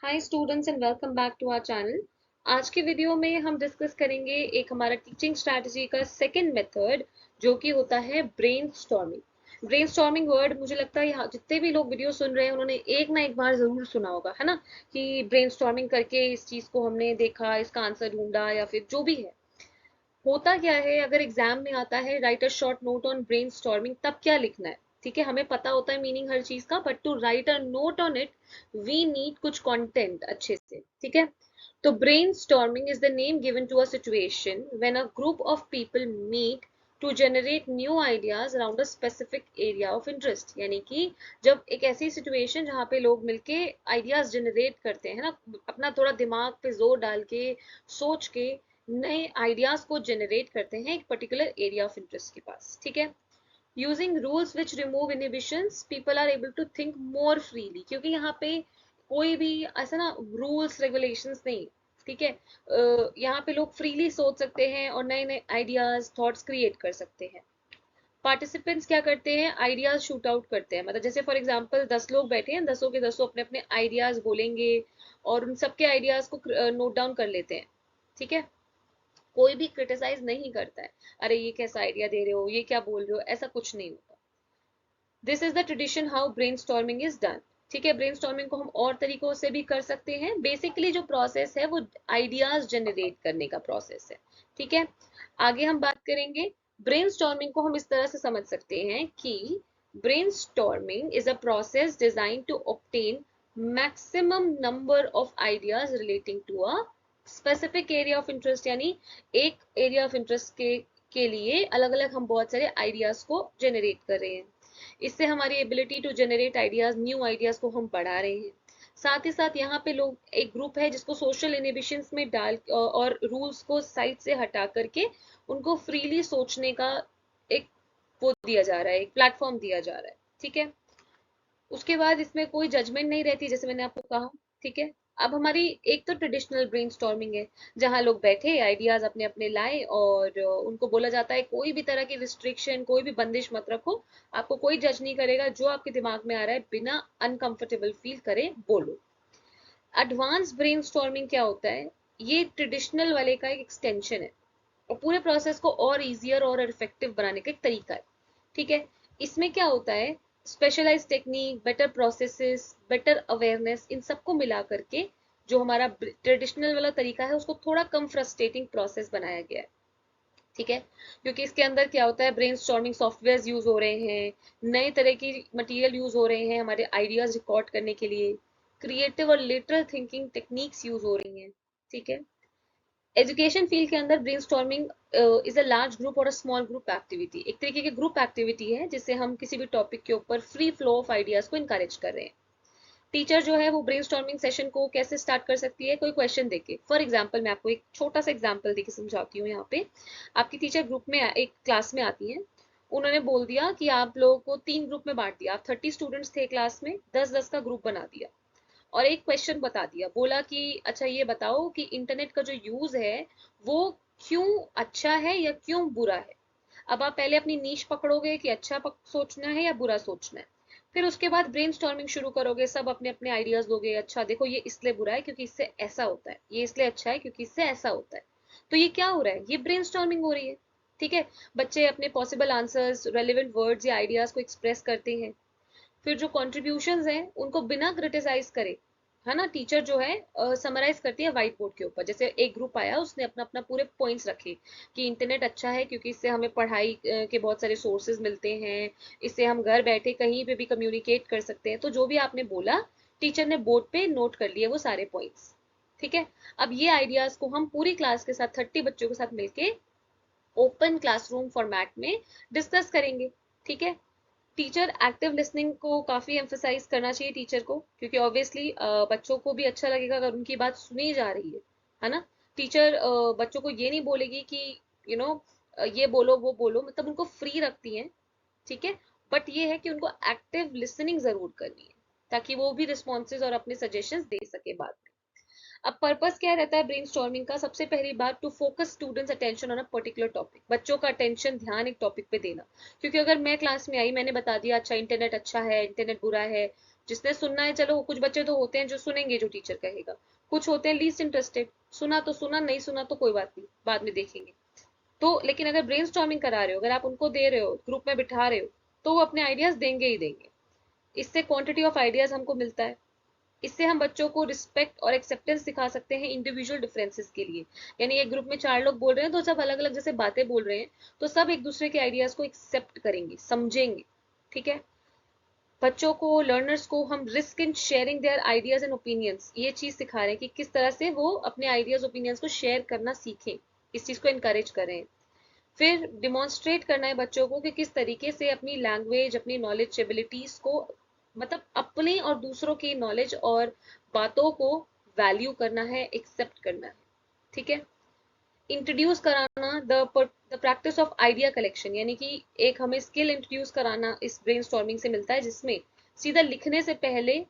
Hi students and welcome back to our channel. आज के video में हम डिस्कस करेंगे एक हमारा टीचिंग स्ट्रैटेजी का सेकंड मेथड जो कि होता है ब्रेनस्टॉर्मिंग। ब्रेनस्टॉर्मिंग वर्ड मुझे लगता है यहाँ जितने भी लोग वीडियो सुन रहे हैं उन्होंने एक ना एक बार जरूर सुना होगा, है ना, कि ब्रेनस्टॉर्मिंग करके इस चीज को हमने देखा, इसका आंसर ढूंढा या फिर जो भी है। होता क्या है, अगर एग्जाम में आता है right a short note on brainstorming, तब क्या लिखना है? ठीक है, हमें पता होता है मीनिंग हर चीज का, but to write a note on it we need कुछ कंटेंट अच्छे से। ठीक है, तो brainstorming is the name given to a situation when a group of people meet to generate new ideas around a specific area of interest. यानी कि जब एक ऐसी सिचुएशन जहाँ पे लोग मिलके आइडियाज जनरेट करते हैं ना, अपना थोड़ा दिमाग पे जोर डाल के सोच के नए आइडियाज को जनरेट करते हैं एक पर्टिकुलर एरिया ऑफ इंटरेस्ट के पास। ठीक है, using rules which remove inhibitions people are able to think more freely, क्योंकि यहाँ पे कोई भी ऐसा ना रूल्स रेगुलेशंस नहीं। ठीक है, यहाँ पे लोग फ्रीली सोच सकते हैं और नए नए आइडियाज थॉट्स क्रिएट कर सकते हैं। पार्टिसिपेंट्स क्या करते हैं, आइडियाज शूट आउट करते हैं। मतलब जैसे फॉर एग्जांपल 10 लोग बैठे हैं, 10 के 10 अपने अपने आइडियाज बोलेंगे और उन सबके आइडियाज को नोट डाउन कर लेते हैं। ठीक है, कोई भी क्रिटिसाइज नहीं करता है, अरे ये कैसा आइडिया दे रहे हो, ये क्या बोल रहे हो, ऐसा कुछ नहीं होता। This is the tradition how brain storming is done. ठीक है, ब्रेन स्टॉर्मिंग को हम और तरीकों से भी कर सकते हैं। बेसिकली जो प्रोसेस है वो आइडियाज जनरेट करने का प्रोसेस है। ठीक है, आगे हम बात करेंगे। ब्रेन स्टॉर्मिंग को हम इस तरह से समझ सकते हैं कि brain storming is a process design to obtain maximum number of ideas relating to a specific area of interest. यानी एक एरिया ऑफ इंटरेस्ट के लिए अलग अलग हम बहुत सारे आइडियाज को जनरेट कर रहे हैं। इससे हमारी ability to generate ideas, new ideas को हम बढ़ा रहे हैं। साथ ही साथ यहाँ पे लोग, एक ग्रुप है जिसको सोशल इनहिबिशंस में डाल और रूल्स को साइड से हटा करके उनको फ्रीली सोचने का एक वो दिया जा रहा है, एक प्लेटफॉर्म दिया जा रहा है। ठीक है, उसके बाद इसमें कोई जजमेंट नहीं रहती, जैसे मैंने आपको कहा। ठीक है, अब हमारी एक तो ट्रेडिशनल ब्रेनस्टॉर्मिंग है जहां लोग बैठे आइडियाज अपने अपने लाए और उनको बोला जाता है कोई भी तरह की रिस्ट्रिक्शन, कोई भी बंदिश मत रखो, आपको कोई जज नहीं करेगा, जो आपके दिमाग में आ रहा है बिना अनकंफर्टेबल फील करे बोलो। एडवांस ब्रेनस्टॉर्मिंग क्या होता है, ये ट्रेडिशनल वाले का एक एक्सटेंशन है और पूरे प्रोसेस को और इजियर और इफेक्टिव बनाने का एक तरीका है। ठीक है, इसमें क्या होता है, specialise technique, better processes, better awareness, इन सबको मिला करके जो हमारा ट्रेडिशनल वाला तरीका है उसको थोड़ा कम फ्रस्ट्रेटिंग प्रोसेस बनाया गया है। ठीक है, क्योंकि इसके अंदर क्या होता है, ब्रेन स्टॉर्मिंग सॉफ्टवेयर यूज हो रहे हैं, नए तरह की मटेरियल यूज हो रहे हैं हमारे आइडियाज रिकॉर्ड करने के लिए, क्रिएटिव और लेटरल थिंकिंग टेक्निक्स यूज हो रही हैं। ठीक है, एजुकेशन फील्ड के अंदर brainstorming is a large group और अ स्मॉल ग्रुप एक्टिविटी, एक तरीके की ग्रुप एक्टिविटी है जिससे हम किसी भी टॉपिक के ऊपर फ्री फ्लो ऑफ आइडियाज को इनकरेज कर रहे हैं। टीचर जो है वो ब्रेनस्टॉर्मिंग सेशन को कैसे स्टार्ट कर सकती है, कोई क्वेश्चन देके। फॉर एग्जांपल मैं आपको एक छोटा सा एग्जांपल देके समझाती हूँ। यहाँ पे आपकी टीचर ग्रुप में एक क्लास में आती है, उन्होंने बोल दिया कि आप लोगों को 3 ग्रुप में बांट दिया, आप 30 स्टूडेंट्स थे क्लास में, 10-10 का ग्रुप बना दिया और एक क्वेश्चन बता दिया, बोला कि अच्छा ये बताओ कि इंटरनेट का जो यूज है वो क्यों अच्छा है या क्यों बुरा है। अब आप पहले अपनी नीश पकड़ोगे कि अच्छा सोचना है या बुरा सोचना है, फिर उसके बाद ब्रेनस्टॉर्मिंग शुरू करोगे, सब अपने अपने आइडियाज दोगे, अच्छा देखो ये इसलिए बुरा है क्योंकि इससे ऐसा होता है, ये इसलिए अच्छा है क्योंकि इससे ऐसा होता है। तो ये क्या हो रहा है, ये ब्रेनस्टॉर्मिंग हो रही है। ठीक है, बच्चे अपने पॉसिबल आंसर्स, रेलिवेंट वर्ड्स या आइडियाज को एक्सप्रेस करते हैं। फिर जो कॉन्ट्रीब्यूशंस हैं उनको बिना क्रिटिसाइज करे, है ना, टीचर जो है समराइज करती है व्हाइट बोर्ड के ऊपर। जैसे एक ग्रुप आया, उसने अपना अपना पूरे पॉइंट्स रखे कि इंटरनेट अच्छा है क्योंकि इससे हमें पढ़ाई के बहुत सारे सोर्सेज मिलते हैं, इससे हम घर बैठे कहीं पे भी कम्युनिकेट कर सकते हैं। तो जो भी आपने बोला, टीचर ने बोर्ड पे नोट कर लिए वो सारे पॉइंट्स। ठीक है, अब ये आइडियाज को हम पूरी क्लास के साथ 30 बच्चों के साथ मिलके ओपन क्लासरूम फॉर्मेट में डिस्कस करेंगे। ठीक है, टीचर एक्टिव लिसनिंग को काफी एम्फेसाइज करना चाहिए टीचर को, क्योंकि ऑब्वियसली बच्चों को भी अच्छा लगेगा अगर उनकी बात सुनी जा रही है ना। टीचर बच्चों को ये नहीं बोलेगी कि यू नो ये बोलो वो बोलो, मतलब उनको फ्री रखती है। ठीक है, बट ये है कि उनको एक्टिव लिसनिंग जरूर करनी है ताकि वो भी रिस्पॉन्सेज और अपने सजेशंस दे सके बाद में। अब पर्पस क्या रहता है ब्रेनस्टॉर्मिंग का, सबसे पहली बात, to focus students attention on a particular topic, बच्चों का अटेंशन, ध्यान एक टॉपिक पे देना। क्योंकि अगर मैं क्लास में आई, मैंने बता दिया अच्छा इंटरनेट अच्छा है, इंटरनेट बुरा है, जिसने सुनना है, चलो कुछ बच्चे तो होते हैं जो सुनेंगे जो टीचर कहेगा, कुछ होते हैं लीस्ट इंटरेस्टेड, सुना तो सुना, नहीं सुना तो कोई बात नहीं, बाद में देखेंगे। तो लेकिन अगर ब्रेनस्टॉर्मिंग करा रहे हो, अगर आप उनको दे रहे हो, ग्रुप में बिठा रहे हो, तो वो अपने आइडियाज देंगे ही देंगे। इससे क्वांटिटी ऑफ आइडियाज हमको मिलता है। इससे हम बच्चों को रिस्पेक्ट और एक्सेप्टेंस सिखा सकते हैं इंडिविजुअल डिफरेंसेस के लिए। यानी एक ग्रुप में 4 लोग बोल रहे हैं, तो सब अलग अलग जैसे बातें बोल रहे हैं, तो सब एक दूसरे के आइडियाज को एक्सेप्ट करेंगे, समझेंगे। ठीक है। बच्चों को, लर्नर्स को हम risk in sharing their ideas and opinions, ये चीज सिखा रहे हैं कि किस तरह से वो अपने आइडियाज ओपिनियंस को शेयर करना सीखें, इस चीज को इनकरेज करें। फिर डिमॉन्स्ट्रेट करना है बच्चों को कि किस तरीके से अपनी लैंग्वेज, अपनी नॉलेज एबिलिटीज को, मतलब अपने और दूसरों की नॉलेज और बातों को वैल्यू करना है, एक्सेप्ट करना है। ठीक है। इंट्रोड्यूस कराना the practice of idea collection, यानी कि एक हमें स्किल इंट्रोड्यूस कराना इस ब्रेनस्टॉर्मिंग से मिलता है, जिसमें सीधा लिखने से पहले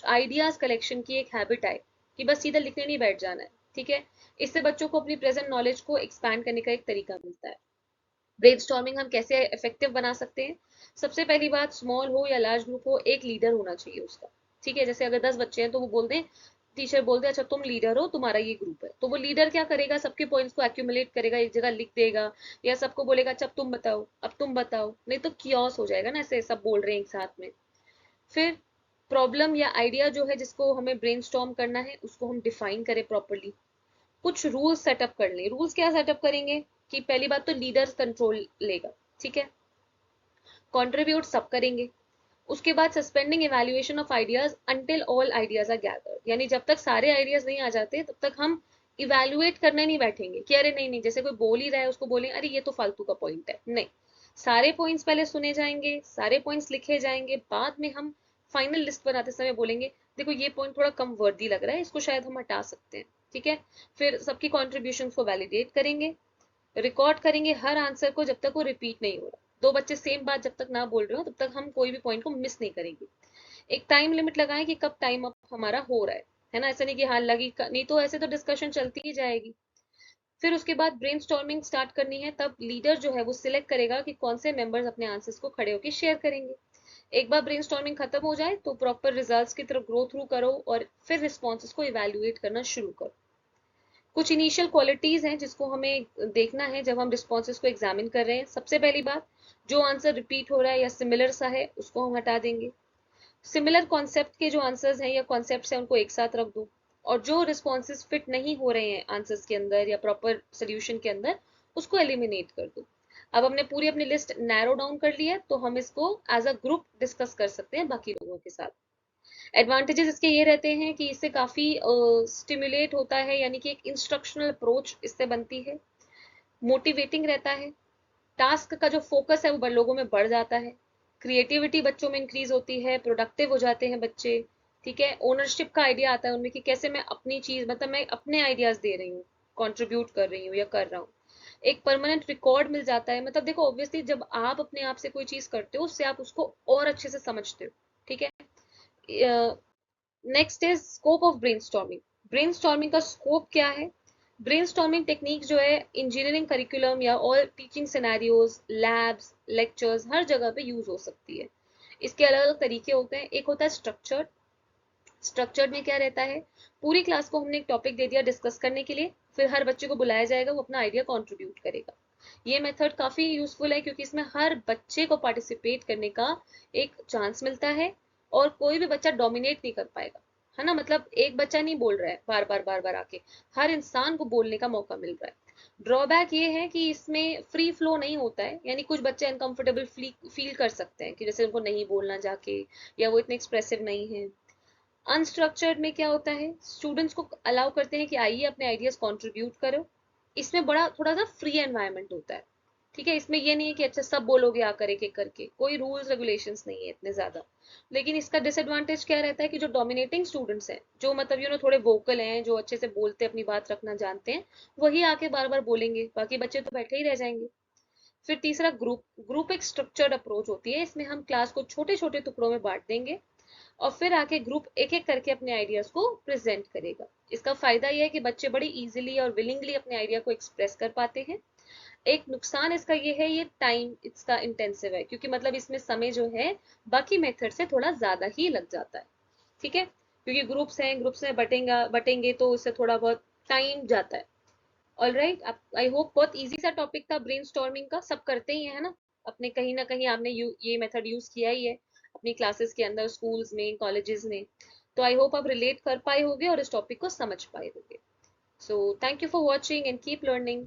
आइडियाज कलेक्शन की एक हैबिट आए, कि बस सीधा लिखने नहीं बैठ जाना है। ठीक है। इससे बच्चों को अपनी प्रेजेंट नॉलेज को एक्सपैंड करने का एक तरीका मिलता है। ब्रेनस्टॉर्मिंग हम कैसे इफेक्टिव बना सकते हैं? सबसे पहली बात, स्मॉल हो या लार्ज ग्रुप हो, एक लीडर होना चाहिए उसका। ठीक है। जैसे अगर 10 बच्चे हैं तो वो बोल दें, टीचर बोल दे अच्छा तुम लीडर हो, तुम्हारा ये ग्रुप है, तो वो लीडर क्या करेगा, सबके पॉइंट्स को एक्यूमुलेट करेगा, एक जगह लिख देगा, या सबको बोलेगा अच्छा अब तुम बताओ, अब तुम बताओ, नहीं तो कियोस हो जाएगा ना, ऐसे सब बोल रहे हैं एक साथ में। फिर प्रॉब्लम या आइडिया जो है जिसको हमें ब्रेनस्टॉर्म करना है, उसको हम डिफाइन करें प्रॉपरली। कुछ रूल्स सेटअप कर लें। रूल्स क्या सेटअप करेंगे कि पहली बात तो लीडर कंट्रोल लेगा। ठीक है। कंट्रीब्यूट सब करेंगे। उसके बाद suspending evaluation of ideas until all ideas are gathered, यानी जब तक सारे आइडियाज नहीं आ जाते तब तक हम इवैल्यूएट करने नहीं बैठेंगे कि अरे नहीं नहीं, जैसे कोई बोल ही रहा है उसको बोलें अरे ये तो फालतू का पॉइंट है, नहीं। सारे पॉइंट्स पहले सुने जाएंगे, सारे पॉइंट्स लिखे जाएंगे, बाद में हम फाइनल लिस्ट बनाते समय बोलेंगे देखो ये पॉइंट थोड़ा कम वर्दी लग रहा है, इसको शायद हम हटा सकते हैं। ठीक है। फिर सबकी कॉन्ट्रीब्यूशन को वैलिडेट करेंगे, रिकॉर्ड करेंगे हर आंसर को जब तक वो रिपीट नहीं हो रहा। 2 बच्चे सेम बात जब तक ना बोल रहे हो तब तक हम कोई भी पॉइंट को मिस नहीं करेंगे। एक टाइम लिमिट लगाएं कि कब टाइम अप हमारा हो रहा है ना, ऐसा नहीं कि हाँ लगी, नहीं तो ऐसे तो डिस्कशन चलती ही जाएगी। फिर उसके बाद ब्रेनस्टॉर्मिंग स्टार्ट करनी है, तब लीडर जो है वो सिलेक्ट करेगा कि कौन से मेंबर्स अपने आंसर्स को खड़े होकर शेयर करेंगे। एक बार ब्रेनस्टॉर्मिंग खत्म हो जाए तो प्रॉपर रिजल्ट्स की तरफ ग्रो थ्रू करो और फिर रिस्पॉन्सेस को इवैल्यूएट करना शुरू करो। कुछ इनिशियल क्वालिटीज हैं जिसको हमें देखना है जब हम रिस्पॉन्सेज को एग्जामिन कर रहे हैं। सबसे पहली बात, जो आंसर रिपीट हो रहा है या सिमिलर सा है उसको हम हटा देंगे। सिमिलर कॉन्सेप्ट के जो आंसर्स हैं या कॉन्सेप्ट्स हैं उनको एक साथ रख दो। और जो रिस्पॉन्सेज फिट नहीं हो रहे हैं आंसर्स के अंदर या प्रॉपर सोल्यूशन के अंदर, उसको एलिमिनेट कर दो। अब हमने पूरी अपनी लिस्ट नैरो डाउन कर ली है, तो हम इसको एज अ ग्रुप डिस्कस कर सकते हैं बाकी लोगों के साथ। एडवांटेजेस इसके ये रहते हैं कि इससे काफी स्टिमुलेट होता है, यानी कि एक इंस्ट्रक्शनल अप्रोच इससे बनती है, मोटिवेटिंग रहता है, टास्क का जो फोकस है वो लोगों में बढ़ जाता है, क्रिएटिविटी बच्चों में इंक्रीज होती है, प्रोडक्टिव हो जाते हैं बच्चे। ठीक है। ओनरशिप का आइडिया आता है उनमें कि कैसे मैं अपनी चीज, मतलब मैं अपने आइडियाज दे रही हूँ, कंट्रीब्यूट कर रही हूँ या कर रहा हूँ। एक परमानेंट रिकॉर्ड मिल जाता है, मतलब देखो ऑब्वियसली जब आप अपने आप से कोई चीज करते हो उससे आप उसको और अच्छे से समझते हो। ठीक है। Next is scope of brainstorming. Brainstorming का स्कोप क्या है? ब्रेनस्टॉर्मिंग टेक्निक जो है इंजीनियरिंग करिकुलम या और टीचिंग सिनेरियोज, लैब्स, लेक्चर्स, हर जगह पे यूज हो सकती है। इसके अलग अलग तरीके होते हैं। एक होता है स्ट्रक्चर्ड। स्ट्रक्चर्ड में क्या रहता है, पूरी क्लास को हमने एक टॉपिक दे दिया डिस्कस करने के लिए, फिर हर बच्चे को बुलाया जाएगा, वो अपना आइडिया कंट्रीब्यूट करेगा। ये मेथड काफी यूजफुल है क्योंकि इसमें हर बच्चे को पार्टिसिपेट करने का एक चांस मिलता है और कोई भी बच्चा डोमिनेट नहीं कर पाएगा, है ना। मतलब एक बच्चा नहीं बोल रहा है बार बार आके, हर इंसान को बोलने का मौका मिल रहा है। ड्रॉबैक ये है कि इसमें फ्री फ्लो नहीं होता है, यानी कुछ बच्चे अनकंफर्टेबल फील कर सकते हैं कि जैसे उनको नहीं बोलना जाके, या वो इतने एक्सप्रेसिव नहीं है। अनस्ट्रक्चर्ड में क्या होता है, स्टूडेंट्स को अलाउ करते हैं कि आइए अपने आइडियाज कंट्रीब्यूट करो। इसमें बड़ा थोड़ा सा फ्री एनवायरनमेंट होता है। ठीक है। इसमें ये नहीं है कि अच्छा सब बोलोगे आकर एक एक करके, कोई रूल्स रेगुलेशंस नहीं है इतने ज्यादा। लेकिन इसका डिसएडवांटेज क्या रहता है कि जो डोमिनेटिंग स्टूडेंट्स हैं, जो मतलब थोड़े वोकल हैं, जो अच्छे से बोलते अपनी बात रखना जानते हैं, वही आके बार बार बोलेंगे, बाकी बच्चे तो बैठे ही रह जाएंगे। फिर तीसरा, ग्रुप ग्रुप एक स्ट्रक्चर्ड अप्रोच होती है। इसमें हम क्लास को छोटे छोटे टुकड़ों में बांट देंगे, और फिर आके ग्रुप एक एक करके अपने आइडियाज को प्रेजेंट करेगा। इसका फायदा यह है कि बच्चे बड़ी इजीली और विलिंगली अपने आइडिया को एक्सप्रेस कर पाते हैं। एक नुकसान इसका ये है, ये टाइम इसका इंटेंसिव है, क्योंकि मतलब इसमें समय जो है बाकी मेथड से थोड़ा ज्यादा ही लग जाता है। ठीक है, क्योंकि ग्रुप्स हैं, ग्रुप्स में बटेंगे तो उससे थोड़ा बहुत टाइम जाता है। ऑल राइट, आई होप बहुत इजी सा टॉपिक था ब्रेनस्टॉर्मिंग का, सब करते ही है ना अपने, कहीं ना कहीं आपने ये मेथड यूज किया ही है अपनी क्लासेस के अंदर, स्कूल्स में, कॉलेजेस में। तो आई होप आप रिलेट कर पाए होगे और इस टॉपिक को समझ पाए होगे। So thank you for watching and keep learning.